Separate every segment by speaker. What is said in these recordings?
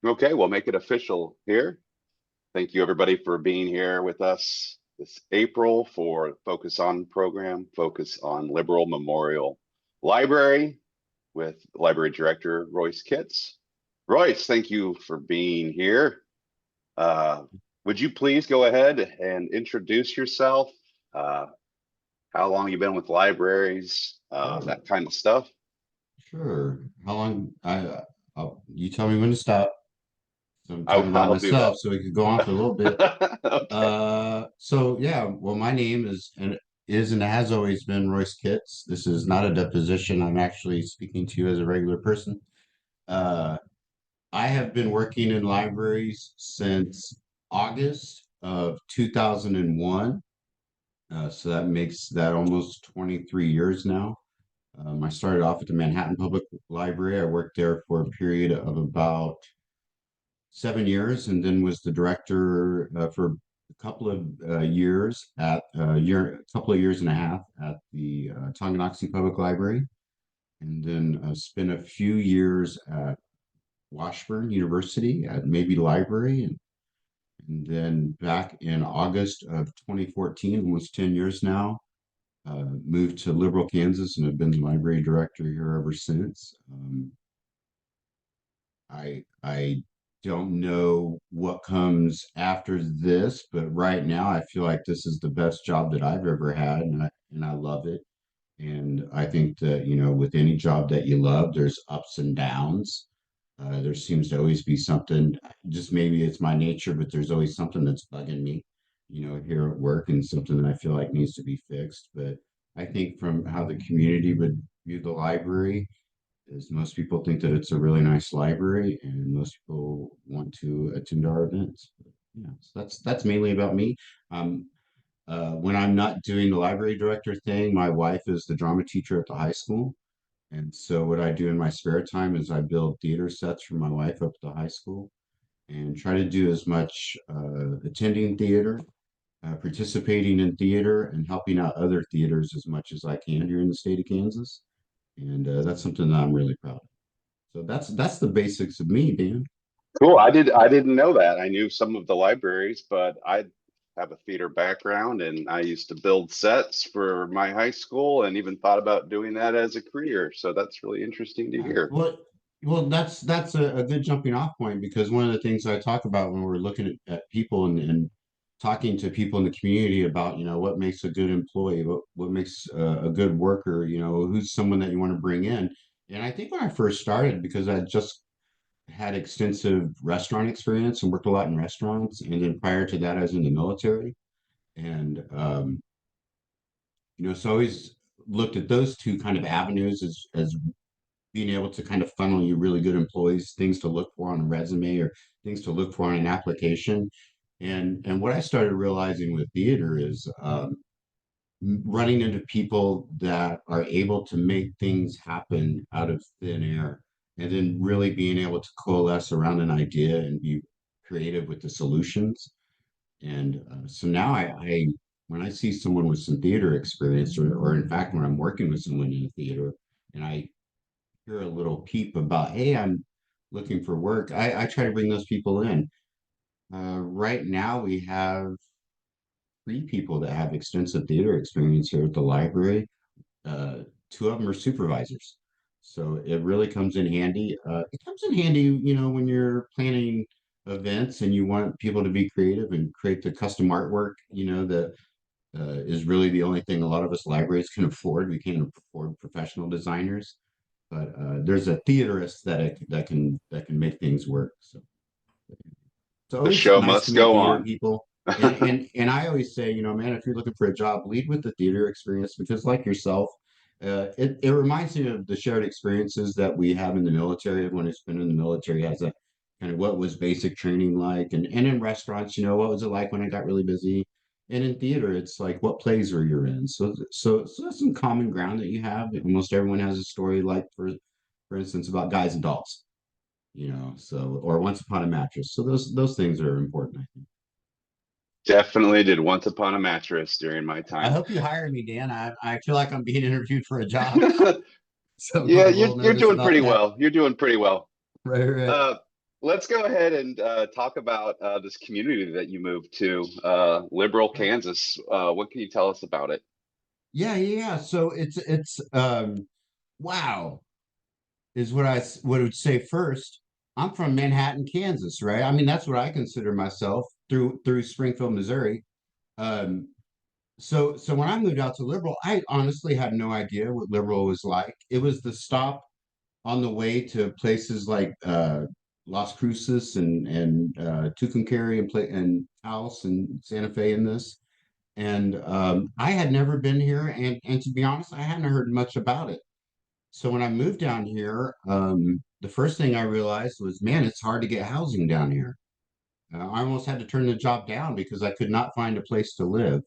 Speaker 1: Okay, we'll make it official here. Thank you, everybody, for being here with us this April for Focus On program, Focus on Liberal Memorial Library with Library Director Royce Kitts. Royce, thank you for being here. Uh, would you please go ahead and introduce yourself? Uh, how long you've been with libraries,
Speaker 2: Sure,
Speaker 1: that kind of stuff?
Speaker 2: sure. How long? You tell me when to stop. So I'm talking about
Speaker 1: I'll do
Speaker 2: myself,
Speaker 1: that.
Speaker 2: so we could go on for a little bit.
Speaker 1: Okay.
Speaker 2: So yeah. Well, my name is and has always been Royce Kitts. This is not a deposition. I'm actually speaking to you as a regular person. Uh, I have been working in libraries since August of 2001. So that makes that almost 23 years now. I started off at the Manhattan Public Library. I worked there for a period of about 7 years, and then was the director for a couple of years a couple of years and a half at the Tonganoxie Public Library, and then spent a few years at Washburn University at Mabee Library, and then back in August of 2014, almost 10 years now, moved to Liberal, Kansas, and have been the library director here ever since. I don't know what comes after this, but right now I feel like this is the best job that I've ever had, and I love it. And I think that, with any job that you love, there's ups and downs. There seems to always be something, just maybe it's my nature, but there's always something that's bugging me, here at work, and something that I feel like needs to be fixed. But I think from how the community would view the library, is most people think that it's a really nice library, and most people want to attend our events. But, yeah, so that's mainly about me. Um, when I'm not doing the library director thing, my wife is the drama teacher at the high school. And so what I do in my spare time is I build theater sets for my wife up at the high school, and try to do as much attending theater, participating in theater, and helping out other theaters as much as I can here in the state of Kansas. And that's something that I'm really proud of. So that's the basics of me, Dan.
Speaker 1: Cool. I didn't know that. I knew some of the libraries, but I have a theater background and I used to build sets for my high school and even thought about doing that as a career. So that's really interesting to
Speaker 2: Yeah.
Speaker 1: hear.
Speaker 2: Well, that's a good jumping off point, because one of the things I talk about when we're looking at people, and talking to people in the community about, what makes a good employee, what makes a good worker, who's someone that you want to bring in. And I think when I first started, because I just had extensive restaurant experience and worked a lot in restaurants, and then prior to that, I was in the military, and so I always looked at those two kind of avenues as being able to kind of funnel you really good employees, things to look for on a resume, or things to look for on an application. And what I started realizing with theater is running into people that are able to make things happen out of thin air, and then really being able to coalesce around an idea and be creative with the solutions. And so now when I see someone with some theater experience, or in fact, when I'm working with someone in a theater, and I hear a little peep about, hey, I'm looking for work, I try to bring those people in. Right now, we have three people that have extensive theater experience here at the library. Uh, Two of them are supervisors. So it really comes in handy. It comes in handy, when you're planning events and you want people to be creative and create the custom artwork, that is really the only thing a lot of us libraries can afford. We can't afford professional designers, but there's a theater aesthetic that can make things work. So it's
Speaker 1: The
Speaker 2: always
Speaker 1: show
Speaker 2: nice to
Speaker 1: must
Speaker 2: meet
Speaker 1: go
Speaker 2: theater
Speaker 1: on.
Speaker 2: people. And I always say, man, if you're looking for a job, lead with the theater experience, because like yourself, it reminds me of the shared experiences that we have in the military. Everyone who's been in the military has a kind of what was basic training like, and in restaurants, what was it like when I got really busy, and in theater, it's like what plays are you in. So that's some common ground that you have. Almost everyone has a story, like for instance, about guys and dolls, so, or once upon a mattress. So those things are important, I think.
Speaker 1: Definitely did Once Upon a Mattress during my
Speaker 2: I
Speaker 1: time.
Speaker 2: hope you hire me, Dan. I feel like I'm being interviewed for a job, so I'm
Speaker 1: Yeah,
Speaker 2: a little
Speaker 1: you're
Speaker 2: nervous
Speaker 1: doing
Speaker 2: about
Speaker 1: pretty
Speaker 2: that.
Speaker 1: well. You're doing pretty well.
Speaker 2: Right, right.
Speaker 1: Uh, let's go ahead and talk about this community that you moved to, Liberal,
Speaker 2: Right.
Speaker 1: Kansas. What can you tell us about it?
Speaker 2: Yeah, yeah, yeah. So it's wow is what what I would say first. I'm from Manhattan, Kansas, right? I mean, that's what I consider myself through Springfield, Missouri. Um, so when I moved out to Liberal, I honestly had no idea what Liberal was like. It was the stop on the way to places like Las Cruces and Tucumcari and Taos and Santa Fe in this. And I had never been here, and to be honest, I hadn't heard much about it. So when I moved down here, the first thing I realized was, man, it's hard to get housing down here. I almost had to turn the job down because I could not find a place to live.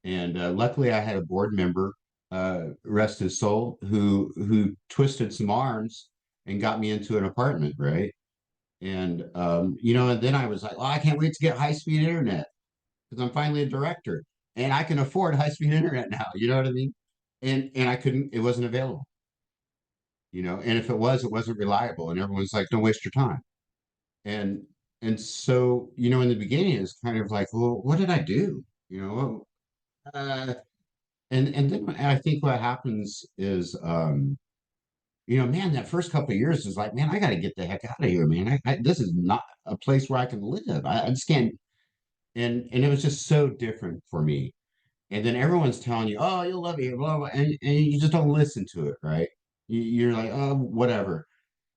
Speaker 2: And luckily, I had a board member, rest his soul, who twisted some arms and got me into an apartment, right? And and then I was like, well, I can't wait to get high-speed internet because I'm finally a director and I can afford high-speed internet now. You know what I mean? And I couldn't, it wasn't available, and if it was, it wasn't reliable. And everyone's like, don't waste your time. And and so, in the beginning, it's kind of like, well, what did I do? You know, uh, and then I think what happens is, man, that first couple of years is like, man, I got to get the heck out of here, man. This is not a place where I can live. I just can't. And it was just so different for me. And then everyone's telling you, oh, you'll love it here, blah, blah, and you just don't listen to it, right? You're like, oh, whatever.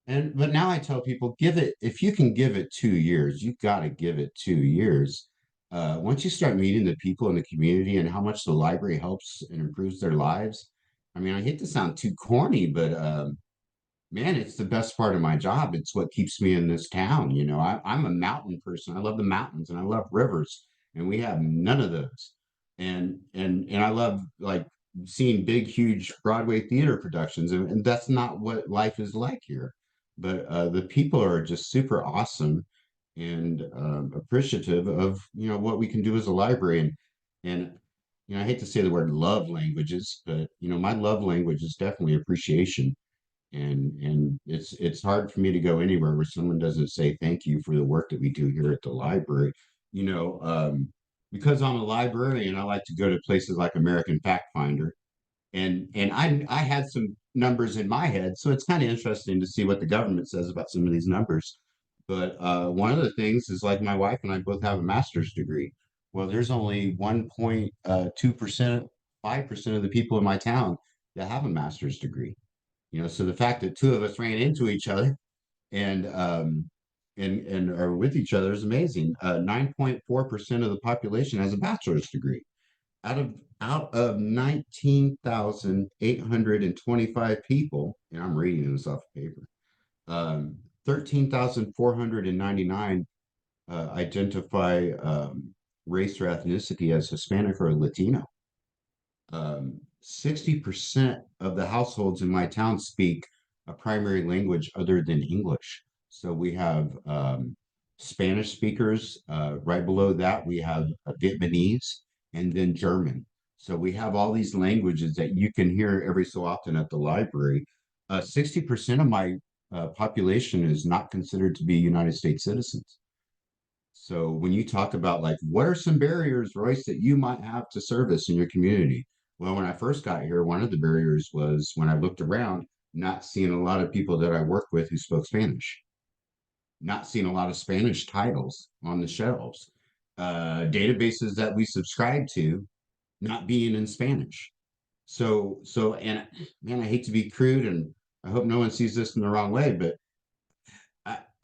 Speaker 2: But now I tell people, give it, if you can give it 2 years, you've got to give it 2 years. Once you start meeting the people in the community and how much the library helps and improves their lives, I mean, I hate to sound too corny, but man, it's the best part of my job. It's what keeps me in this town. I'm a mountain person. I love the mountains and I love rivers, and we have none of those. And I love like seeing big, huge Broadway theater productions, and that's not what life is like here. But the people are just super awesome and appreciative of what we can do as a library. And I hate to say the word love languages, but my love language is definitely appreciation, and it's hard for me to go anywhere where someone doesn't say thank you for the work that we do here at the library. You know, because I'm a librarian, I like to go to places like American Fact Finder, and I had some numbers in my head, so it's kind of interesting to see what the government says about some of these numbers. But one of the things is like my wife and I both have a master's degree. Well, there's only 1.2%, 5% of the people in my town that have a master's degree. So the fact that two of us ran into each other and and are with each other is amazing. 9.4% of the population has a bachelor's degree. Out of 19,825 people, and I'm reading this off of paper, 13,499 identify race or ethnicity as Hispanic or Latino. 60% of the households in my town speak a primary language other than English. So we have Spanish speakers. Right below that, we have Vietnamese and then German. So we have all these languages that you can hear every so often at the library. 60% of my population is not considered to be United States citizens. So when you talk about like what are some barriers, Royce, that you might have to service in your community? Well, when I first got here, one of the barriers was when I looked around, not seeing a lot of people that I worked with who spoke Spanish, not seeing a lot of Spanish titles on the shelves, databases that we subscribe to not being in Spanish. And man, I hate to be crude, and I hope no one sees this in the wrong way, but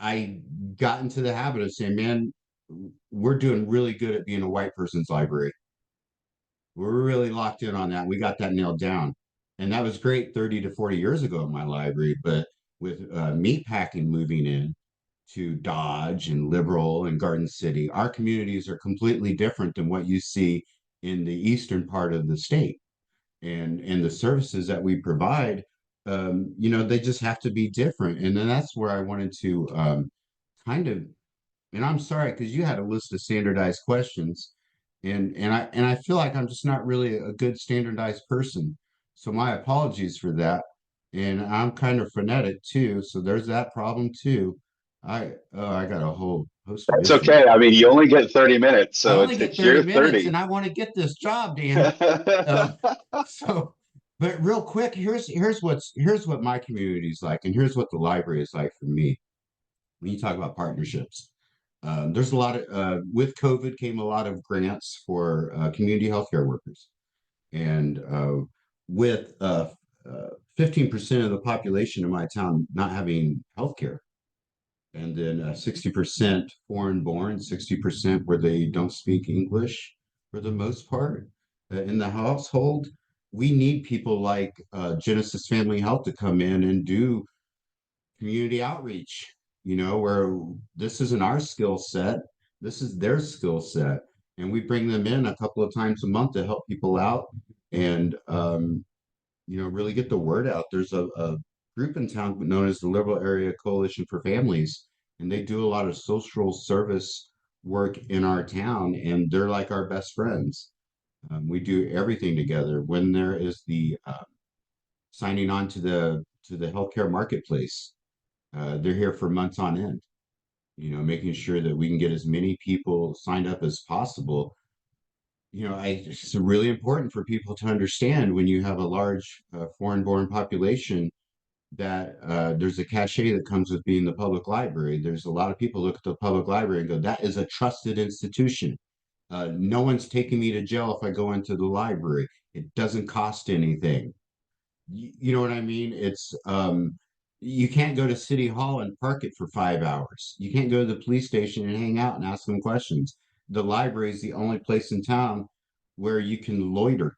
Speaker 2: I got into the habit of saying, man, we're doing really good at being a white person's library. We're really locked in on that. We got that nailed down. And that was great 30 to 40 years ago in my library. But with meatpacking moving in to Dodge and Liberal and Garden City, our communities are completely different than what you see in the eastern part of the state. And the services that we provide, they just have to be different. And then that's where I wanted to kind of, and I'm sorry because you had a list of standardized questions, and I feel like I'm just not really a good standardized person. So my apologies for that. And I'm kind of frenetic too, so there's that problem too. I got a whole host of
Speaker 1: That's
Speaker 2: issues.
Speaker 1: okay. I mean, you only get 30 minutes,
Speaker 2: I
Speaker 1: so
Speaker 2: only
Speaker 1: it's
Speaker 2: get
Speaker 1: it's
Speaker 2: 30
Speaker 1: your
Speaker 2: minutes and
Speaker 1: 30.
Speaker 2: I want to get this job, Dan. Um, so, but real quick, here's what my community is like, and here's what the library is like for me. When you talk about partnerships, there's a lot of with COVID came a lot of grants for community healthcare workers, and with 15% of the population in my town not having healthcare, and then 60% foreign born, 60% where they don't speak English for the most part. In the household, we need people like Genesis Family Health to come in and do community outreach, where this isn't our skill set, this is their skill set. And we bring them in a couple of times a month to help people out and really get the word out. There's a group in town known as the Liberal Area Coalition for Families, and they do a lot of social service work in our town, and they're like our best friends. We do everything together. When there is the signing on to the healthcare marketplace, they're here for months on end. Making sure that we can get as many people signed up as possible. It's really important for people to understand when you have a large foreign-born population that there's a cachet that comes with being the public library. There's a lot of people look at the public library and go, that is a trusted institution. No one's taking me to jail if I go into the library. It doesn't cost anything. You know what I mean? You can't go to City Hall and park it for 5 hours. You can't go to the police station and hang out and ask them questions. The library is the only place in town where you can loiter,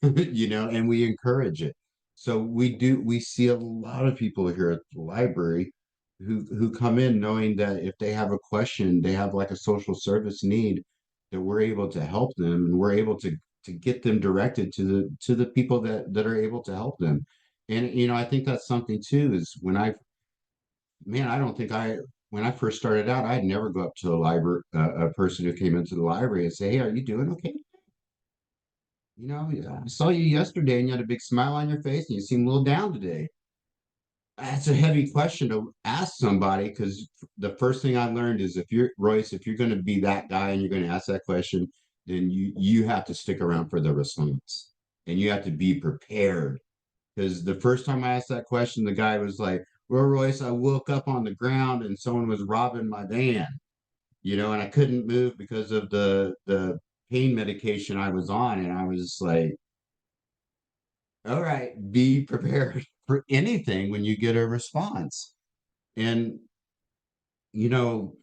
Speaker 2: and we encourage it. So we see a lot of people here at the library who come in knowing that if they have a question, they have like a social service need, that we're able to help them, and we're able to get them directed to the people that are able to help them. And I think that's something too, is man, I don't think when I first started out, I'd never go up to a person who came into the library and say, "Hey, are you doing okay? I saw you yesterday and you had a big smile on your face and you seem a little down today." That's a heavy question to ask somebody, because the first thing I learned is, if you're Royce, if you're going to be that guy and you're going to ask that question, then you have to stick around for the response, and you have to be prepared. Because the first time I asked that question, the guy was like, "Well, Royce, I woke up on the ground and someone was robbing my van, and I couldn't move because of the pain medication I was on." And I was like, all right, be prepared for anything when you get a response. And you know,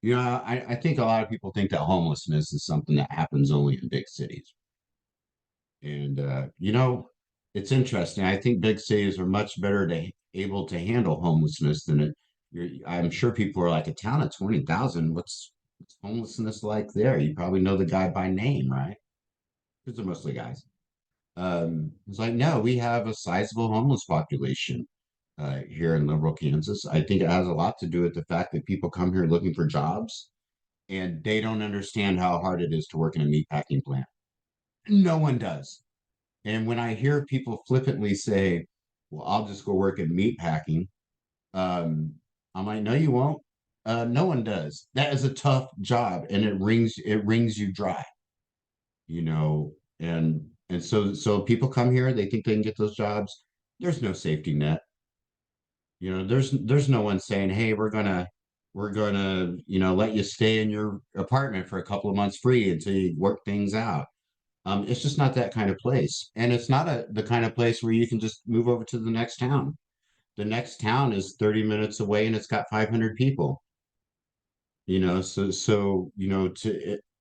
Speaker 2: I think a lot of people think that homelessness is something that happens only in big cities. And it's interesting. I think big cities are much better to able to handle homelessness than I'm sure people are like, a town of 20,000. What's homelessness like there? You probably know the guy by name, right? Because they're mostly guys. It's like, no, we have a sizable homeless population here in liberal Kansas. I think it has a lot to do with the fact that people come here looking for jobs, and they don't understand how hard it is to work in a meatpacking plant. No one does. And when I hear people flippantly say, "Well, I'll just go work in meatpacking," um, I'm like, "No, you won't. No one does. That is a tough job, and it wrings you dry, you know." And so people come here, they think they can get those jobs. There's no safety net. There's no one saying, "Hey, we're gonna let you stay in your apartment for a couple of months free until you work things out." It's just not that kind of place, and it's not the kind of place where you can just move over to the next town. The next town is 30 minutes away, and it's got 500 people.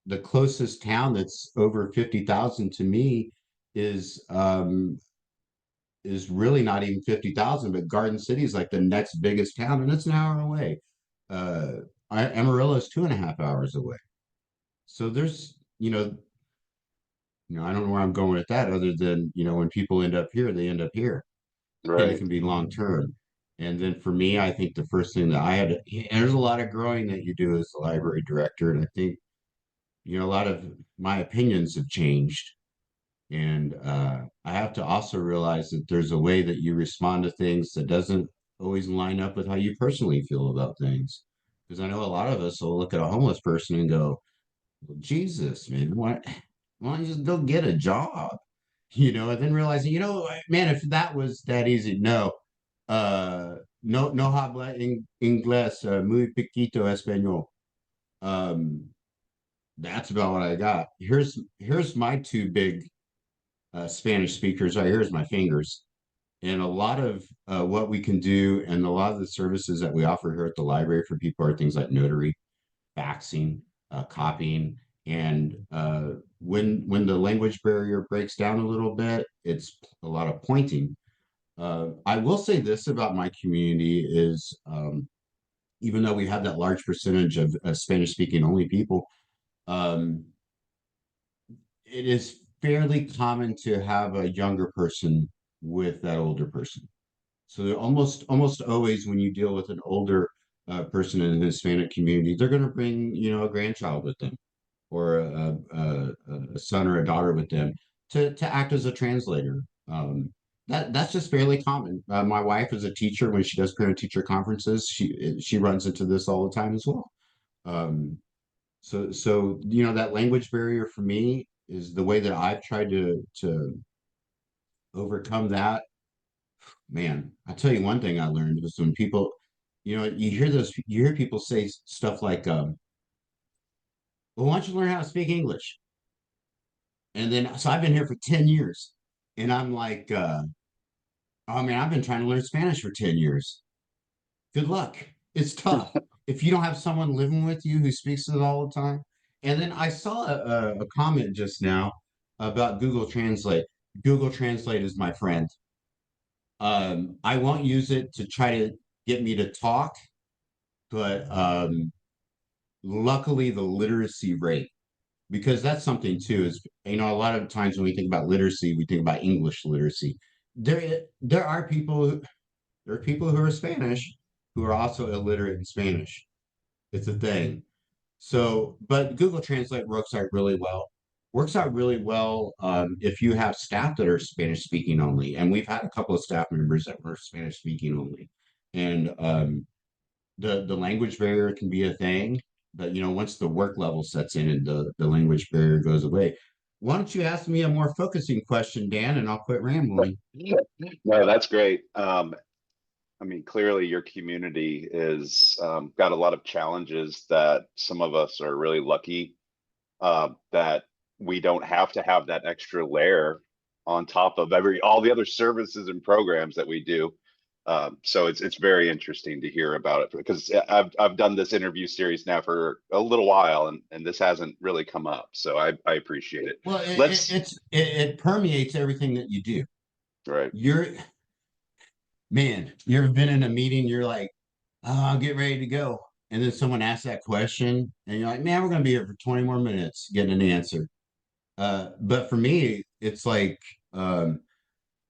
Speaker 2: The closest town that's over 50,000 to me is really not even 50,000, but Garden City is like the next biggest town, and it's an hour away. Uh, Amarillo is 2.5 hours away. So I don't know where I'm going with that, other than, when people end up here, they end up here, and it
Speaker 1: Right.
Speaker 2: can be long term. And then for me, I think the first thing that and there's a lot of growing that you do as the library director. And I think, a lot of my opinions have changed. And I have to also realize that there's a way that you respond to things that doesn't always line up with how you personally feel about things. Because I know a lot of us will look at a homeless person and go, well, Jesus, man, why don't you just go get a job? And then realizing, man, if that was that easy, no, no habla inglés, muy poquito español. Um, that's about what I got. Here's my two big Spanish speakers. Right here's my fingers. And a lot of what we can do, and a lot of the services that we offer here at the library for people are things like notary, faxing, copying, and when the language barrier breaks down a little bit, it's a lot of pointing. I will say this about my community is even though we have that large percentage of Spanish speaking only people, um, it is fairly common to have a younger person with that older person. So they're almost always when you deal with an older person in the Hispanic community, they're going to bring a grandchild with them or a son or a daughter with them to act as a translator. That's just fairly common. My wife is a teacher. When she does parent teacher conferences, she runs into this all the time as well. Um, so that language barrier for me is the way that I've tried to overcome that. Man, I'll tell you one thing I learned was when people, you hear people say stuff like, well, why don't you learn how to speak English? And then, so I've been here for 10 years and I'm like, oh man, I've been trying to learn Spanish for 10 years. Good luck. It's tough. If you don't have someone living with you who speaks it all the time. And then I saw a comment just now about Google Translate. Google Translate is my friend. I won't use it to try to get me to talk, but luckily the literacy rate, because that's something too, is a lot of times when we think about literacy, we think about English literacy. There are people who are Spanish who are also illiterate in Spanish. It's a thing. So, but Google Translate works out really well if you have staff that are Spanish speaking only. And we've had a couple of staff members that were Spanish speaking only. And the language barrier can be a thing, but once the work level sets in and the language barrier goes away. Why don't you ask me a more focusing question, Dan, and I'll quit rambling.
Speaker 1: No, that's great. I mean, clearly your community is got a lot of challenges that some of us are really lucky that we don't have to have that extra layer on top of all the other services and programs that we do. So it's very interesting to hear about it because I've done this interview series now for a little while and this hasn't really come up. So I appreciate it.
Speaker 2: Well,
Speaker 1: Let's
Speaker 2: it permeates everything that you do.
Speaker 1: right.
Speaker 2: You're Man, you ever been in a meeting, you're like, oh, I'll get ready to go. And then someone asks that question, and you're like, man, we're going to be here for 20 more minutes getting an answer. But for me, it's like, um,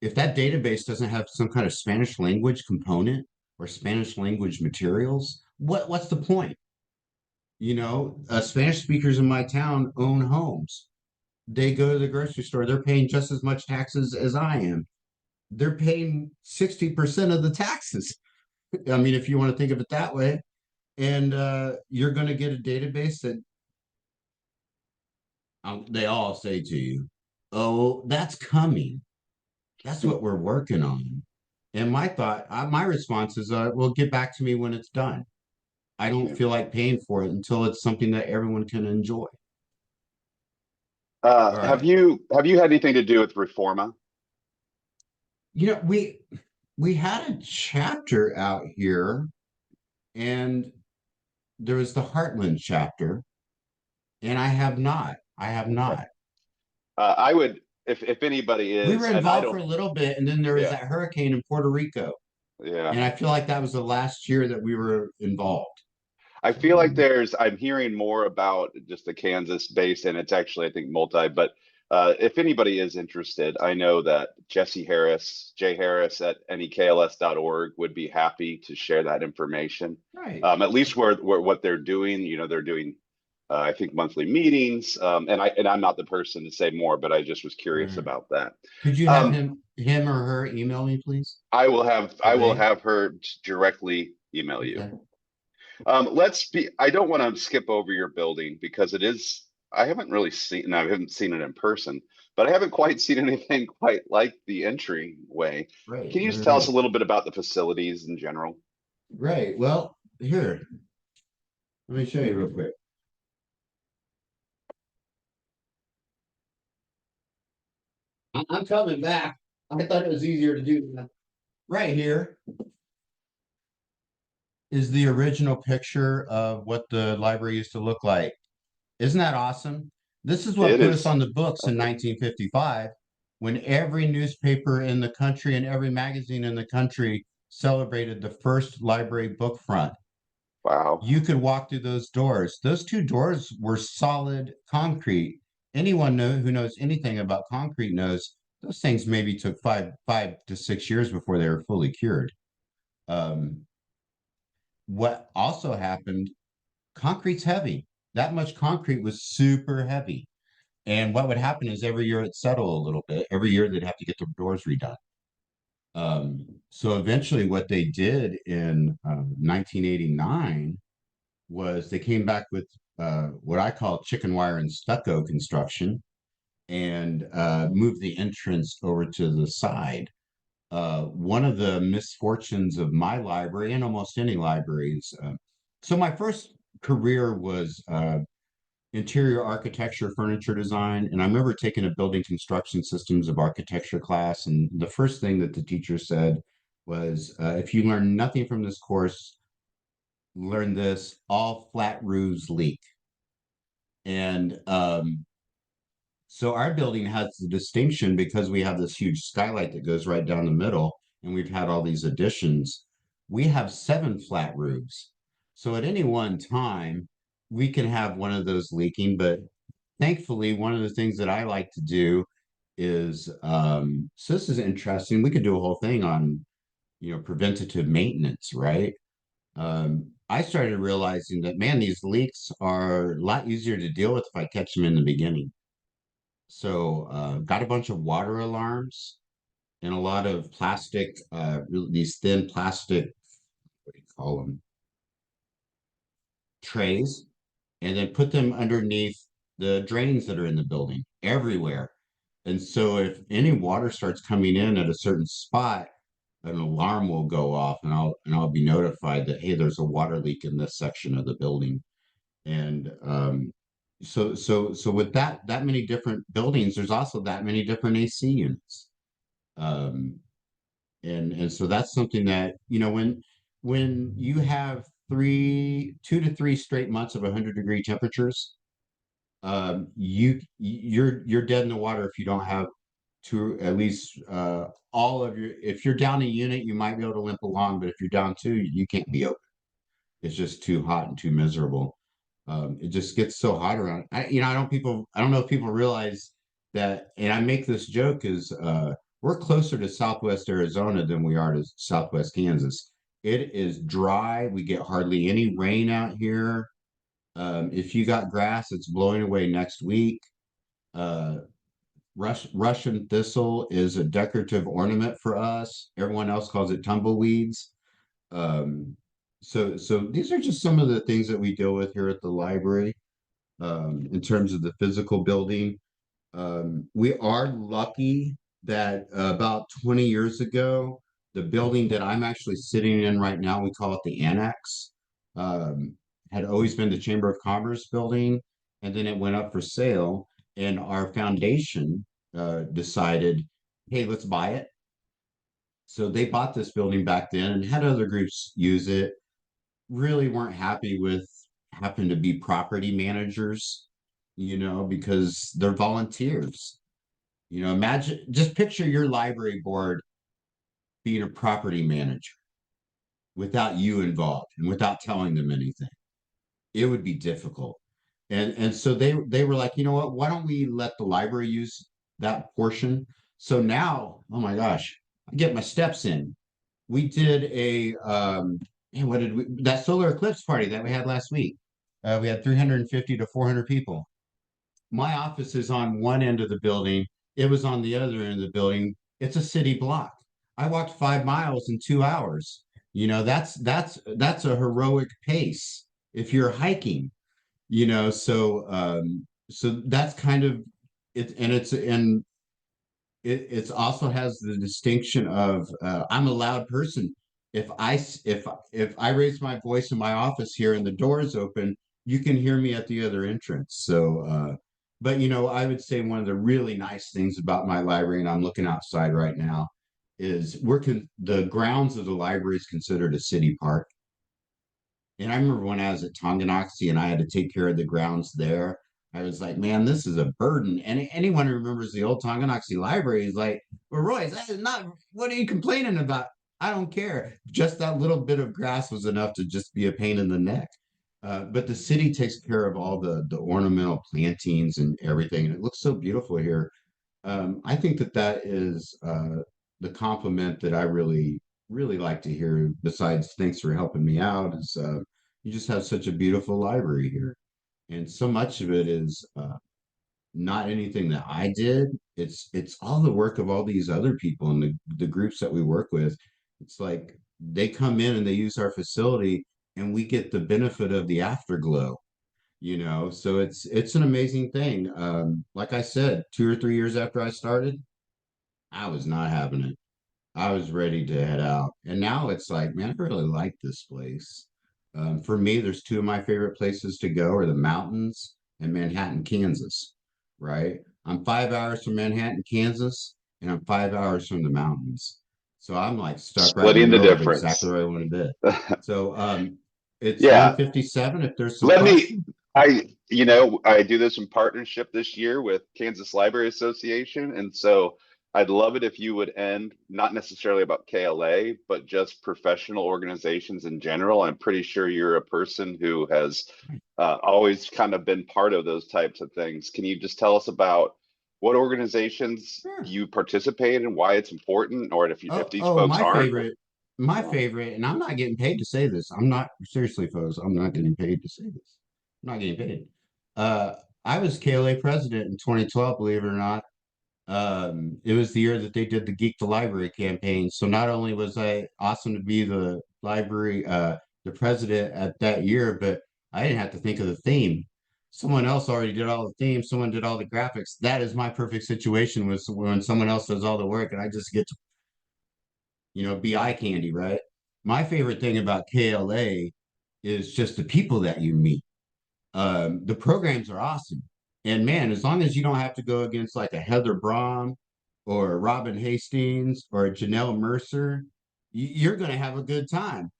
Speaker 2: if that database doesn't have some kind of Spanish language component or Spanish language materials, what's the point? Spanish speakers in my town own homes. They go to the grocery store, they're paying just as much taxes as I am. They're paying 60% of the taxes. I mean, if you want to think of it that way, and you're going to get a database that they all say to you, "Oh, that's coming. That's what we're working on." And my response is, "Well, get back to me when it's done. I don't
Speaker 1: Yeah.
Speaker 2: feel like paying for it until it's something that everyone can enjoy." All
Speaker 1: Have
Speaker 2: right.
Speaker 1: you had anything to do with Reforma?
Speaker 2: You know, we had a chapter out here, and there was the Heartland chapter, and I have not. I have
Speaker 1: Okay.
Speaker 2: not.
Speaker 1: I would if anybody
Speaker 2: We were
Speaker 1: is, and I
Speaker 2: involved for
Speaker 1: don't.
Speaker 2: a little bit, and then there was
Speaker 1: Yeah,
Speaker 2: that hurricane in Puerto Rico,
Speaker 1: yeah.
Speaker 2: and I feel like that was the last year that we were involved.
Speaker 1: I
Speaker 2: So,
Speaker 1: feel like I'm hearing more about just the Kansas base, and it's actually, I think, multi, but if anybody is interested, I know that Jay Harris at nekls.org would be happy to share that information.
Speaker 2: right.
Speaker 1: At least where what they're doing, they're doing I think monthly meetings. And I'm not the person to say more, but I just was curious
Speaker 2: Right.
Speaker 1: about that.
Speaker 2: Could you have
Speaker 1: Um,
Speaker 2: him or her email me, please?
Speaker 1: I
Speaker 2: Or
Speaker 1: will
Speaker 2: they?
Speaker 1: have her directly email you.
Speaker 2: Okay.
Speaker 1: I don't want to skip over your building because I haven't really seen, and I haven't seen it in person, but I haven't quite seen anything quite like the entryway.
Speaker 2: Right,
Speaker 1: Can you just
Speaker 2: right,
Speaker 1: tell us
Speaker 2: right.
Speaker 1: a little bit about the facilities in general?
Speaker 2: Right. Well, here, let me show you real quick. I'm coming back. I thought it was easier to do that. Right here is the original picture of what the library used to look like. Isn't that awesome? This is what
Speaker 1: It
Speaker 2: put us
Speaker 1: is.
Speaker 2: on the books in
Speaker 1: Okay.
Speaker 2: 1955 when every newspaper in the country and every magazine in the country celebrated the first library book front.
Speaker 1: Wow.
Speaker 2: You could walk through those doors. Those two doors were solid concrete. Anyone who knows anything about concrete knows those things maybe took 5 to 6 years before they were fully cured. Um, what also happened, concrete's heavy. That much concrete was super heavy. And what would happen is every year it'd settle a little bit. Every year they'd have to get the doors redone. So eventually, what they did in 1989 was they came back with what I call chicken wire and stucco construction and moved the entrance over to the side. One of the misfortunes of my library and almost any libraries. So my first career was interior architecture, furniture design, and I remember taking a building construction systems of architecture class, and the first thing that the teacher said was, "If you learn nothing from this course, learn this: all flat roofs leak." And so our building has the distinction because we have this huge skylight that goes right down the middle, and we've had all these additions. We have 7 flat roofs. So at any one time, we can have one of those leaking. But thankfully, one of the things that I like to do is so this is interesting. We could do a whole thing on, preventative maintenance, right? I started realizing that, man, these leaks are a lot easier to deal with if I catch them in the beginning. So, got a bunch of water alarms and a lot of plastic, these thin plastic, what do you call them, trays, and then put them underneath the drains that are in the building everywhere. And so, if any water starts coming in at a certain spot, an alarm will go off, and I'll be notified that, hey, there's a water leak in this section of the building. And so with that many different buildings, there's also that many different AC units. Um, and so that's something that, when you have 2 to 3 straight months of 100-degree temperatures, you're dead in the water if you don't have to at least all of your. If you're down a unit, you might be able to limp along, but if you're down two, you can't be open. It's just too hot and too miserable. It just gets so hot around. I don't know if people realize that, and I make this joke is we're closer to Southwest Arizona than we are to Southwest Kansas. It is dry. We get hardly any rain out here. If you got grass, it's blowing away next week. Uh, Russian thistle is a decorative ornament for us. Everyone else calls it tumbleweeds. Um, so these are just some of the things that we deal with here at the library in terms of the physical building. We are lucky that about 20 years ago, the building that I'm actually sitting in right now, we call it the Annex, um, had always been the Chamber of Commerce building, and then it went up for sale, and our foundation decided, hey, let's buy it. So they bought this building back then and had other groups use it. Really weren't happy with having to be property managers, because they're volunteers. Imagine, just picture your library board being a property manager without you involved and without telling them anything. It would be difficult. And so they were like, you know what, why don't we let the library use that portion? So now, oh my gosh, I get my steps in. We did a man, what did we that solar eclipse party that we had last week? We had 350 to 400 people. My office is on one end of the building. It was on the other end of the building. It's a city block. I walked 5 miles in 2 hours. That's a heroic pace if you're hiking, so that's kind of it, and it's also has the distinction of I'm a loud person. If I raise my voice in my office here and the door is open, you can hear me at the other entrance. But I would say one of the really nice things about my library, and I'm looking outside right now, is the grounds of the library is considered a city park. And I remember when I was at Tonganoxie and I had to take care of the grounds there, I was like, man, this is a burden. And anyone who remembers the old Tonganoxie library is like, well, Royce, that is not, what are you complaining about? I don't care. Just that little bit of grass was enough to just be a pain in the neck. But the city takes care of all the ornamental plantings and everything. And it looks so beautiful here. I think that is the compliment that I really, really like to hear. Besides, thanks for helping me out. Is you just have such a beautiful library here, and so much of it is not anything that I did. It's all the work of all these other people and the groups that we work with. It's like they come in and they use our facility, and we get the benefit of the afterglow. So it's an amazing thing. Like I said, 2 or 3 years after I started, I was not having it. I was ready to head out. And now it's like, man, I really like this place. For me, there's two of my favorite places to go are the mountains and Manhattan, Kansas, right? I'm 5 hours from Manhattan, Kansas, and I'm 5 hours from the mountains. So I'm like stuck right in the
Speaker 1: Splitting the
Speaker 2: middle of exactly
Speaker 1: difference.
Speaker 2: where I want to be. So it's
Speaker 1: Yeah,
Speaker 2: 1:57. If there's some
Speaker 1: let me,
Speaker 2: questions.
Speaker 1: I do this in partnership this year with Kansas Library Association. And so I'd love it if you would end, not necessarily about KLA, but just professional organizations in general. I'm pretty sure you're a person who has always kind of been part of those types of things. Can you just tell us about what organizations
Speaker 2: Sure.
Speaker 1: you participate in, why it's important, or if
Speaker 2: Oh,
Speaker 1: these
Speaker 2: oh,
Speaker 1: folks aren't,
Speaker 2: my
Speaker 1: well,
Speaker 2: favorite, and I'm not getting paid to say this. I'm not seriously, folks. I'm not getting paid to say this. I'm not getting paid. Uh, I was KLA president in 2012, believe it or not. It was the year that they did the Geek to Library campaign. So not only was I awesome to be the president at that year, but I didn't have to think of the theme. Someone else already did all the themes. Someone did all the graphics. That is my perfect situation was when someone else does all the work and I just get to be eye candy, right? My favorite thing about KLA is just the people that you meet. The programs are awesome. And man, as long as you don't have to go against like a Heather Braun or a Robin Hastings or a Janelle Mercer, you're going to have a good time.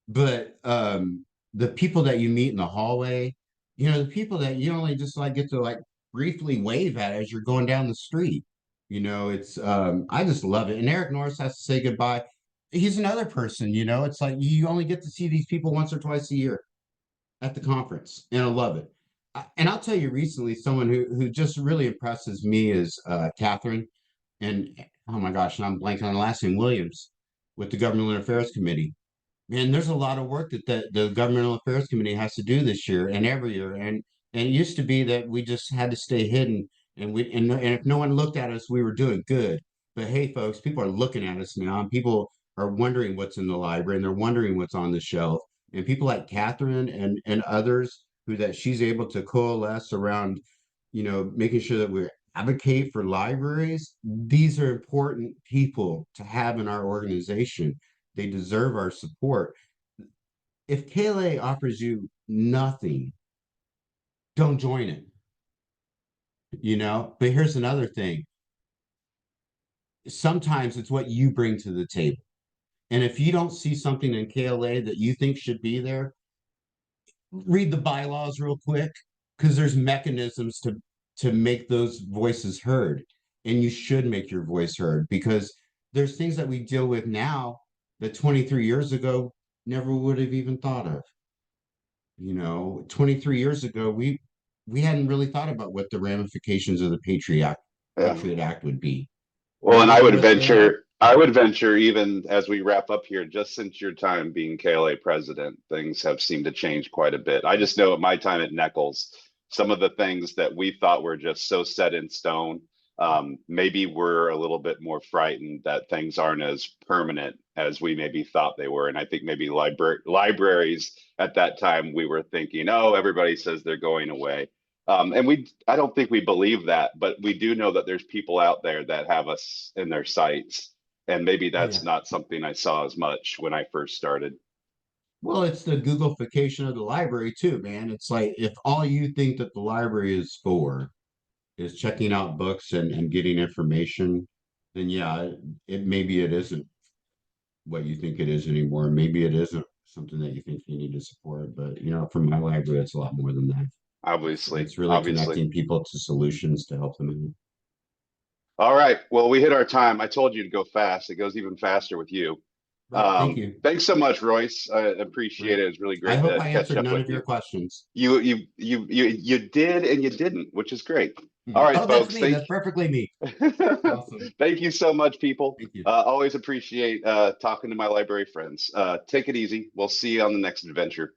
Speaker 2: But the people that you meet in the hallway, the people that you only just like get to like briefly wave at as you're going down the street. It's I just love it. And Eric Norris has to say goodbye. He's another person, it's like you only get to see these people once or twice a year at the conference, and I love it. And I'll tell you, recently, someone who just really impresses me is Catherine, and oh my gosh, and I'm blanking on the last name, Williams, with the Governmental Affairs Committee. Man, there's a lot of work that the Governmental Affairs Committee has to do this year and every year, and it used to be that we just had to stay hidden, and if no one looked at us, we were doing good. But hey, folks, people are looking at us now, and people are wondering what's in the library, and they're wondering what's on the shelf, and people like Catherine and others who that she's able to coalesce around, making sure that we advocate for libraries. These are important people to have in our organization. They deserve our support. If KLA offers you nothing, don't join it. But here's another thing. Sometimes it's what you bring to the table. And if you don't see something in KLA that you think should be there, read the bylaws real quick because there's mechanisms to make those voices heard. And you should make your voice heard because there's things that we deal with now that 23 years ago never would have even thought of. 23 years ago, we hadn't really thought about what the ramifications of the
Speaker 1: yeah.
Speaker 2: Patriot Act would be.
Speaker 1: Well,
Speaker 2: Now
Speaker 1: and
Speaker 2: look
Speaker 1: I
Speaker 2: at
Speaker 1: would
Speaker 2: what they
Speaker 1: venture
Speaker 2: are.
Speaker 1: I would venture, even as we wrap up here, just since your time being KLA president, things have seemed to change quite a bit. I just know at my time at Neckles, some of the things that we thought were just so set in stone, maybe we're a little bit more frightened that things aren't as permanent as we maybe thought they were. And I think maybe libraries at that time, we were thinking, oh, everybody says they're going away. I don't think we believe that, but we do know that there's people out there that have us in their sights, and maybe
Speaker 2: Oh
Speaker 1: that's
Speaker 2: yeah.
Speaker 1: not something I saw as much when I first started.
Speaker 2: Well, it's the Googleification of the library too, man. It's like if all you think that the library is for is checking out books and getting information, then yeah, maybe it isn't what you think it is anymore. Maybe it isn't something that you think you need to support. But from my library, it's a lot more than that.
Speaker 1: Obviously,
Speaker 2: It's really
Speaker 1: obviously.
Speaker 2: connecting people to solutions to help them out.
Speaker 1: All right. Well, we hit our time. I told you to go fast. It goes even faster with you.
Speaker 2: Right. Thank you.
Speaker 1: Thanks so much, Royce. I appreciate
Speaker 2: Right.
Speaker 1: it. It was really
Speaker 2: I
Speaker 1: great
Speaker 2: hope
Speaker 1: to
Speaker 2: I
Speaker 1: catch
Speaker 2: answered
Speaker 1: up
Speaker 2: none
Speaker 1: with
Speaker 2: of your
Speaker 1: you.
Speaker 2: questions.
Speaker 1: You did and you didn't, which is great. All right,
Speaker 2: Oh, that's
Speaker 1: folks.
Speaker 2: me. That's perfectly me. Awesome.
Speaker 1: Thank you so much, people.
Speaker 2: Thank you.
Speaker 1: Always appreciate talking to my library friends. Take it easy. We'll see you on the next adventure.